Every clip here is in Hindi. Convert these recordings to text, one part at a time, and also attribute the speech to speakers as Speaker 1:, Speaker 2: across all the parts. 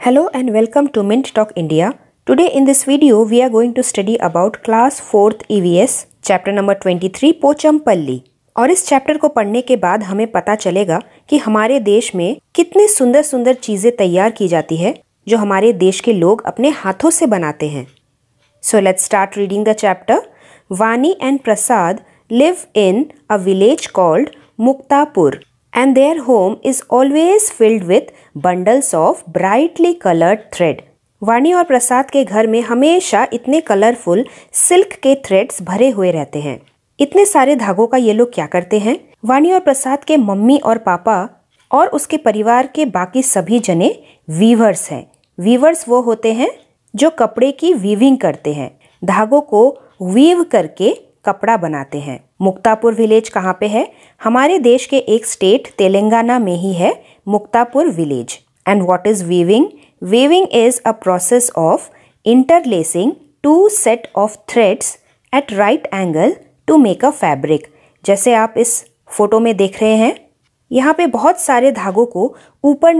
Speaker 1: Hello and welcome to Mint Talk India. Today in this video we are going to study about class 4th EVS chapter number 23 Pochampally. और इस चैप्टर को पढ़ने के बाद हमें पता चलेगा कि हमारे देश में कितनी सुंदर सुंदर चीजें तैयार की जाती है जो हमारे देश के लोग अपने हाथों से बनाते हैं। So let's start reading the chapter. Vani and Prasad live in a village called Muktapur. And their home is always filled with bundles of brightly colored thread. वानी और प्रसाद के घर में हमेशा इतने कलरफुल सिल्क के थ्रेड्स भरे हुए रहते हैं। इतने सारे धागों का ये लोग क्या करते हैं? वानी और प्रसाद के मम्मी और पापा और उसके परिवार के बाकी सभी जने वीवर्स हैं। वीवर्स वो होते हैं जो कपड़े की वीविंग करते हैं, धागों को वीव करके कपड़ा बनाते हैं। मुक्तापुर विलेज कहाँ पे है? हमारे देश के एक स्टेट तेलंगाना में ही है Muktapur village. And what is weaving? Weaving is a process of interlacing two set of threads at right angle to make a fabric. जैसे आप इस फोटो में देख रहे हैं, यहाँ पे बहुत सारे धागों को ऊपर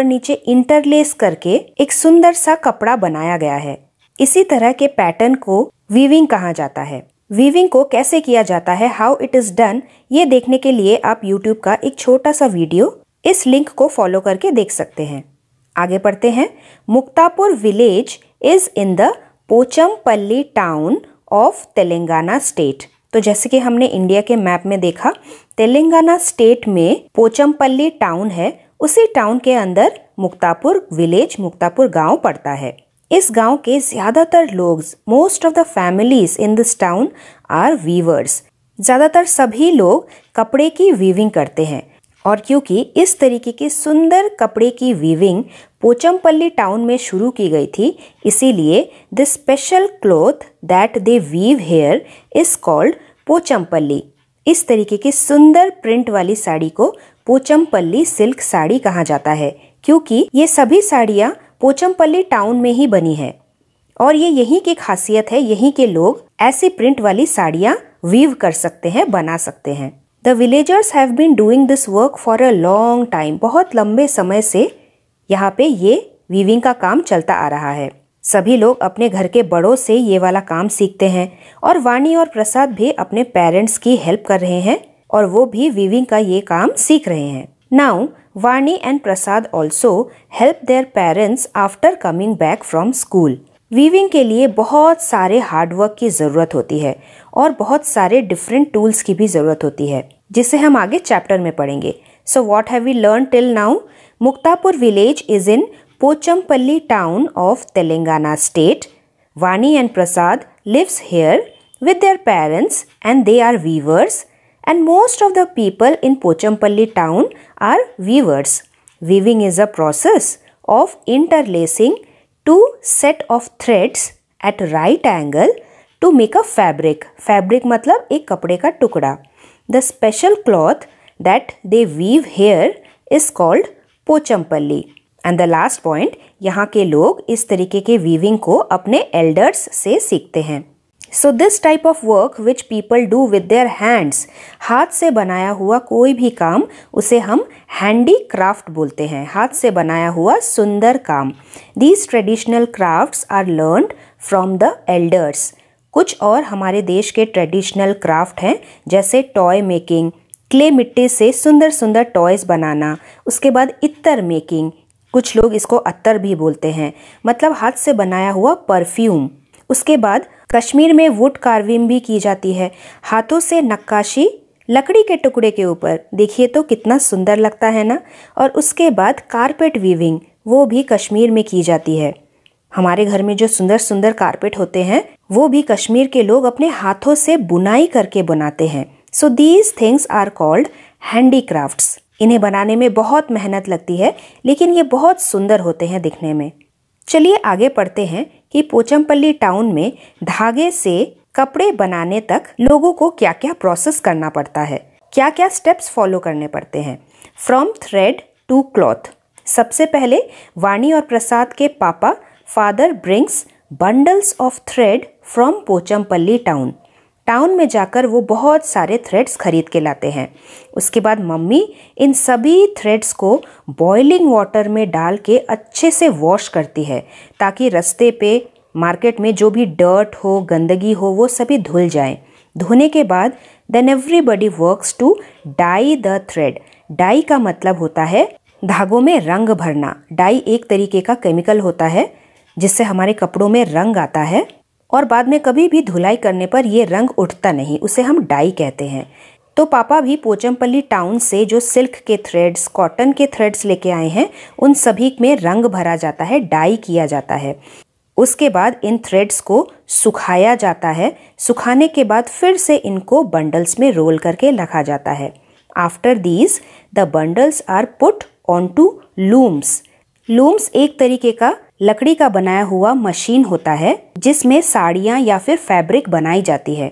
Speaker 1: नीचे इंटरलेस करके एक सुंदर सा कपड़ा बनाया गया है। इसी तरह के पैटर्न को वीविंग कहा जाता है। वीविंग को कैसे किया जाता है, हाउ इट इज डन, ये देखने के लिए आप YouTube का एक छोटा सा वीडियो इस लिंक को फॉलो करके देख सकते हैं। आगे पढ़ते हैं। Muktapur village is in the Pochampally town of Telangana state. तो जैसे कि हमने इंडिया के मैप में देखा, तेलंगाना स्टेट में पोचमपल्ली टाउन है, उसी टाउन के अंदर मुक्तापुर विलेज, मुक्तापुर गांव पड़ता है। इस गांव के ज्यादातर लोग, most of the families in this town are weavers. ज्यादातर सभी लोग कपड़े की वीविंग करते हैं। और क्योंकि इस तरीके की सुंदर कपड़े की वीविंग पोचमपल्ली टाउन में शुरू की गई थी, इसीलिए the special cloth that they weave here is called Pochampally. इस तरीके की सुंदर प्रिंट वाली साड़ी को पोचमपल्ली सिल्क साड़ी कहा जाता है, क्योंकि ये सभी साड़ियाँ पोचमपल्ली टाउन में ही बनी है। और ये यहीं की खासियत है, यहीं के लोग ऐसी प्रिंट वाली साड़ियाँ वीव कर सकते हैं, बना सकते हैं। The villagers have been doing this work for a long time. बहुत लंबे समय से यहाँ पे ये वीविंग का काम चलता आ रहा है। सभी लोग अपने घर के बड़ों से ये वाला काम सीखते हैं और वानी और प्रसाद भी अपने पेरेंट्स की हेल्प कर रहे हैं और वो भी वीविंग का ये काम सीख रहे हैं। Now Vani and Prasad also help their parents after coming back from school. Weaving के लिए बहुत सारे हार्डवर्क की ज़रूरत होती है और बहुत सारे डिफरेंट टूल्स की भी ज़रूरत होती है, जिसे हम आगे चैप्टर में पढ़ेंगे। So what have we learn till now? Muktapur village is in Pochampally town of Telangana state. Vani and Prasad lives here with their parents and they are weavers. And most of the people in Pochampalli town are weavers. Weaving is a process of interlacing two set of threads at right angle to make a fabric. Fabric मतलब एक कपड़े का टुकड़ा. The special cloth that they weave here is called Pochampalli. And the last point, यहाँ के लोग इस तरीके के weaving को अपने elders से सीखते हैं। So this type of work which people do with their hands, हाथ से बनाया हुआ कोई भी काम, उसे हम handicraft बोलते हैं। हाथ से बनाया हुआ सुंदर काम। These traditional crafts are learned from the elders. कुछ और हमारे देश के ट्रेडिशनल क्राफ्ट हैं, जैसे टॉय मेकिंग, क्ले मिट्टी से सुंदर सुंदर टॉयज बनाना, उसके बाद इत्तर मेकिंग, कुछ लोग इसको अत्तर भी बोलते हैं, मतलब हाथ से बनाया हुआ परफ्यूम। उसके बाद कश्मीर में वुड कार्विंग भी की जाती है, हाथों से नक्काशी लकड़ी के टुकड़े के ऊपर। देखिए तो कितना सुंदर लगता है ना। और उसके बाद कारपेट वीविंग, वो भी कश्मीर में की जाती है। हमारे घर में जो सुंदर सुंदर कारपेट होते हैं, वो भी कश्मीर के लोग अपने हाथों से बुनाई करके बनाते हैं। So these things are called handicrafts. इन्हें बनाने में बहुत मेहनत लगती है, लेकिन ये बहुत सुंदर होते हैं दिखने में। चलिए आगे पढ़ते हैं कि पोचमपल्ली टाउन में धागे से कपड़े बनाने तक लोगों को क्या क्या प्रोसेस करना पड़ता है, क्या क्या स्टेप्स फॉलो करने पड़ते हैं। From thread to cloth. सबसे पहले वानी और प्रसाद के पापा father brings bundles of thread from Pochampally town. Town में जाकर वो बहुत सारे थ्रेड्स खरीद के लाते हैं। उसके बाद मम्मी इन सभी थ्रेड्स को बॉइलिंग वाटर में डाल के अच्छे से वॉश करती है, ताकि रास्ते पे मार्केट में जो भी डर्ट हो, गंदगी हो, वो सभी धुल जाए। धोने के बाद then everybody works to dye the thread. Dye का मतलब होता है धागों में रंग भरना। डाई एक तरीके का केमिकल होता है जिससे हमारे कपड़ों में रंग आता है, और बाद में कभी भी धुलाई करने पर ये रंग उठता नहीं, उसे हम डाई कहते हैं। तो पापा भी पोचमपल्ली टाउन से जो सिल्क के थ्रेड्स, कॉटन के थ्रेड्स लेके आए हैं, उन सभी में रंग भरा जाता है, डाई किया जाता है। उसके बाद इन थ्रेड्स को सुखाया जाता है। सुखाने के बाद फिर से इनको बंडल्स में रोल करके रखा जाता है। After these the bundles are put on to looms. Looms एक तरीके का लकड़ी का बनाया हुआ मशीन होता है जिसमें साड़ियाँ या फिर फैब्रिक बनाई जाती है।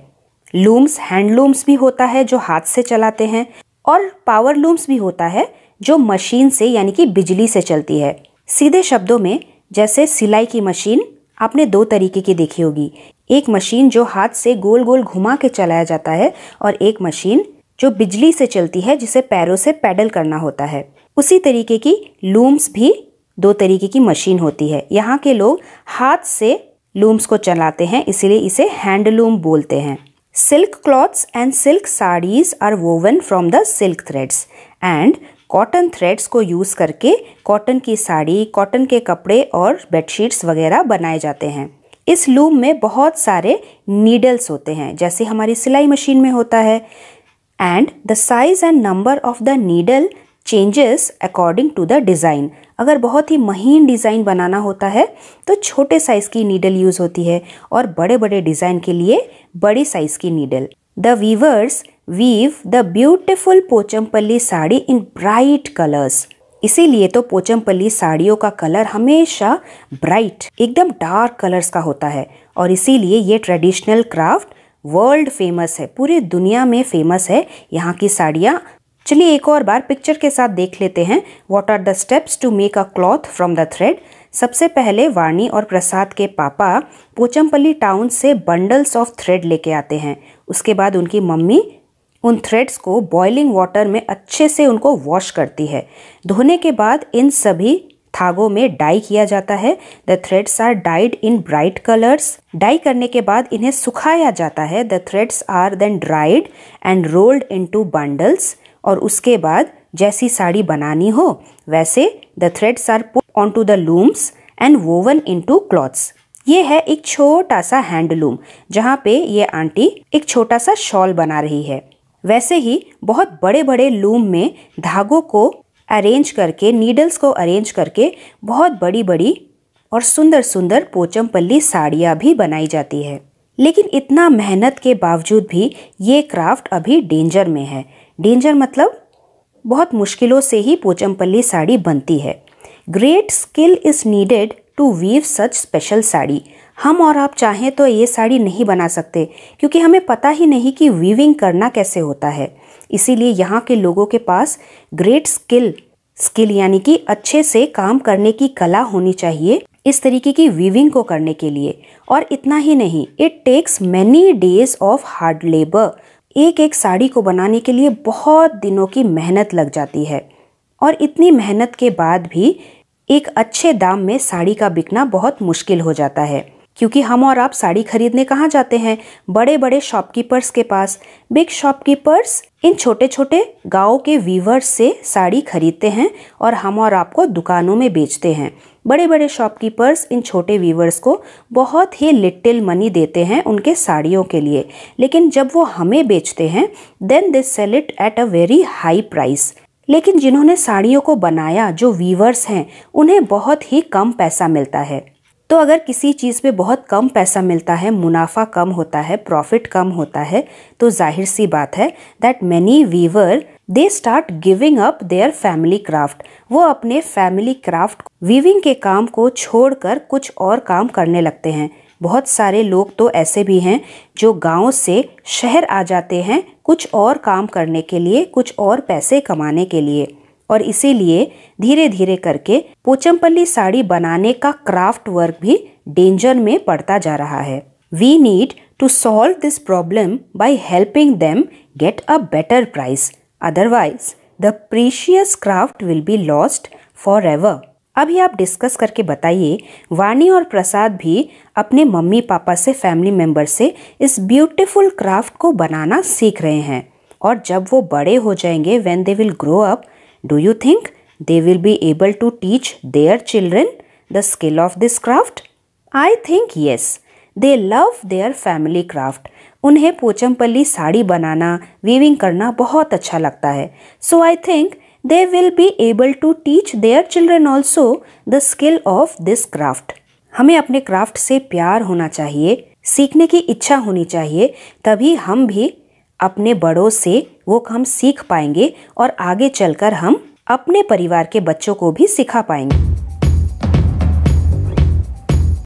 Speaker 1: लूम्स हैंडलूम्स भी होता है जो हाथ से चलाते हैं, और पावर लूम्स भी होता है जो मशीन से यानी कि बिजली से चलती है। सीधे शब्दों में जैसे सिलाई की मशीन आपने दो तरीके की देखी होगी, एक मशीन जो हाथ से गोल गोल घुमा के चलाया जाता है, और एक मशीन जो बिजली से चलती है जिसे पैरों से पैडल करना होता है। उसी तरीके की लूम्स भी दो तरीके की मशीन होती है। यहाँ के लोग हाथ से लूम्स को चलाते हैं, इसीलिए इसे हैंडलूम बोलते हैं। Silk cloths and silk saris are woven from the silk threads, and cotton threads को यूज करके कॉटन की साड़ी, कॉटन के कपड़े और बेडशीट्स वगैरह बनाए जाते हैं। इस लूम में बहुत सारे नीडल्स होते हैं जैसे हमारी सिलाई मशीन में होता है, and the size and number of the needle changes according to the design. अगर बहुत ही महीन डिज़ाइन बनाना होता है तो छोटे साइज़ की नीडल यूज़ होती है, और बड़े बड़े डिज़ाइन के लिए बड़ी साइज़ की needle. The weavers weave the beautiful Pochampally sari in bright colours. इसीलिए तो पोचमपल्ली साड़ियों का कलर हमेशा ब्राइट, एकदम डार्क कलर्स का होता है, और इसीलिए ये ट्रेडिशनल क्राफ्ट वर्ल्ड फेमस है, पूरी दुनिया में फेमस है यहाँ की साड़ियाँ। चलिए एक और बार पिक्चर के साथ देख लेते हैं। What are the steps to make a cloth from the thread. सबसे पहले वाणी और प्रसाद के पापा पोचमपल्ली टाउन से बंडल्स ऑफ थ्रेड लेके आते हैं। उसके बाद उनकी मम्मी उन थ्रेड्स को बॉइलिंग वाटर में अच्छे से उनको वॉश करती है। धोने के बाद इन सभी धागों में डाई किया जाता है। The threads are dyed in bright colours. Dye करने के बाद इन्हें सुखाया जाता है। The threads are then dried and rolled into bundles, और उसके बाद जैसी साड़ी बनानी हो वैसे the threads are put on to the looms and woven into cloths. ये है एक छोटा सा हैंडलूम जहाँ पे ये आंटी एक छोटा सा शॉल बना रही है। वैसे ही बहुत बड़े बड़े लूम में धागों को अरेंज करके, नीडल्स को अरेंज करके बहुत बड़ी बड़ी और सुंदर सुंदर पोचमपल्ली साड़ियाँ भी बनाई जाती है। लेकिन इतना मेहनत के बावजूद भी ये क्राफ्ट अभी डेंजर में है। डेंजर मतलब बहुत मुश्किलों से ही पोचमपल्ली साड़ी बनती है। Great skill is needed to weave such special sari. हम और आप चाहें तो ये साड़ी नहीं बना सकते, क्योंकि हमें पता ही नहीं कि वीविंग करना कैसे होता है। इसीलिए यहाँ के लोगों के पास ग्रेट स्किल यानी कि अच्छे से काम करने की कला होनी चाहिए इस तरीके की वीविंग को करने के लिए। और इतना ही नहीं, it takes many days of hard labour. एक एक साड़ी को बनाने के लिए बहुत दिनों की मेहनत लग जाती है, और इतनी मेहनत के बाद भी एक अच्छे दाम में साड़ी का बिकना बहुत मुश्किल हो जाता है। क्योंकि हम और आप साड़ी खरीदने कहाँ जाते हैं? बड़े बड़े शॉपकीपर्स के पास। बिग शॉपकीपर्स इन छोटे छोटे गाँव के वीवर्स से साड़ी खरीदते हैं और हम और आपको दुकानों में बेचते हैं। बड़े बड़े शॉपकीपर्स इन छोटे वीवर्स को बहुत ही लिटिल मनी देते हैं उनके साड़ियों के लिए, लेकिन जब वो हमें बेचते हैं then they sell it at a very high price. लेकिन जिन्होंने साड़ियों को बनाया, जो वीवर्स हैं, उन्हें बहुत ही कम पैसा मिलता है। तो अगर किसी चीज़ पे बहुत कम पैसा मिलता है, मुनाफा कम होता है, प्रॉफिट कम होता है, तो जाहिर सी बात है that many weaver they start giving up their family craft. वो अपने फैमिली क्राफ्ट वीविंग के काम को छोड़कर कुछ और काम करने लगते हैं। बहुत सारे लोग तो ऐसे भी हैं जो गांव से शहर आ जाते हैं कुछ और काम करने के लिए, कुछ और पैसे कमाने के लिए, और इसीलिए धीरे धीरे करके पोचमपल्ली साड़ी बनाने का क्राफ्ट वर्क भी डेंजर में पड़ता जा रहा है। We need to solve this problem by helping them get a better price. Otherwise, the precious craft will be lost forever. अभी आप डिस्कस करके बताइए, वाणी और प्रसाद भी अपने मम्मी पापा से, फैमिली मेंबर से इस ब्यूटीफुल क्राफ्ट को बनाना सीख रहे हैं, और जब वो बड़े हो जाएंगे, when they will grow up, do you think they will be able to teach their children the skill of this craft? I think yes. They love their family craft. उन्हें पोचमपल्ली साड़ी बनाना, वीविंग करना बहुत अच्छा लगता है. So I think they will be able to teach their children also the skill of this craft. हमें अपने क्राफ्ट से प्यार होना चाहिए, सीखने की इच्छा होनी चाहिए, तभी हम भी अपने बड़ों से वो काम सीख पाएंगे और आगे चलकर हम अपने परिवार के बच्चों को भी सिखा पाएंगे.